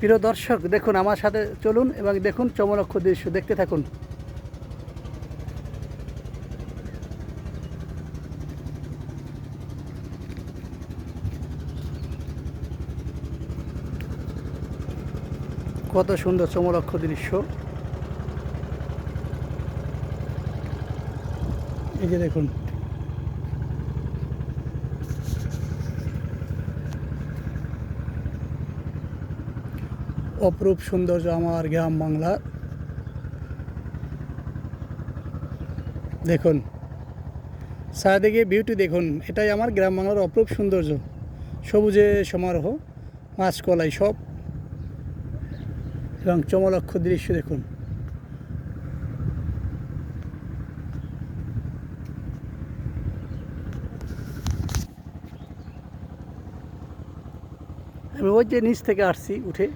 প্রিয় দর্শক, দেখুন আমার সাথে চলুন এবং দেখুন চমলক্ষ দৃশ্য দেখতে থাকুন। কত সুন্দর চমলক্ষ দৃশ্য। এই যে দেখুন, অপরূপ সৌন্দর্য আমার গ্রাম বাংলা। দেখুন চারিদিকে বিউটি, দেখুন এটাই আমার গ্রাম বাংলার অপরূপ সৌন্দর্য। সবুজে সমারোহ, মাছকলাই সব এবং চমলক্ষ দৃশ্য দেখুন। আমি ওই যে নিচ থেকে আসছি উঠে,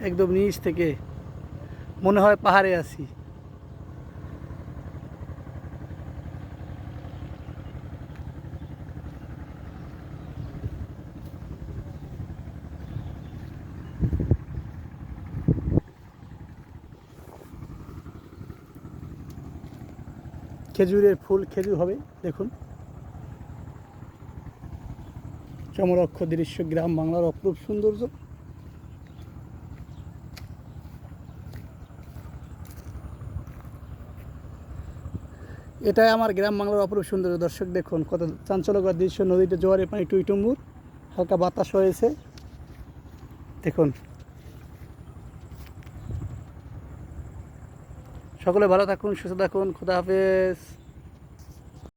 একদম নিচ থেকে মনে হয় পাহাড়ে আছি। খেজুরের ফুল, খেজুর হবে দেখুন। চমলক্ষ দৃশ্য, গ্রাম বাংলার অপরূপ সৌন্দর্য। এটাই আমার গ্রাম বাংলার অপরূপ সৌন্দর্য। দর্শক দেখুন কত চাঞ্চল্যকর দৃশ্য। নদীতে জোয়ারের পানি টুইটুম্বুর, হালকা বাতাস হয়েছে দেখুন। সকলে ভালো থাকুন, সুস্থ থাকুন, খোদা হাফেজ।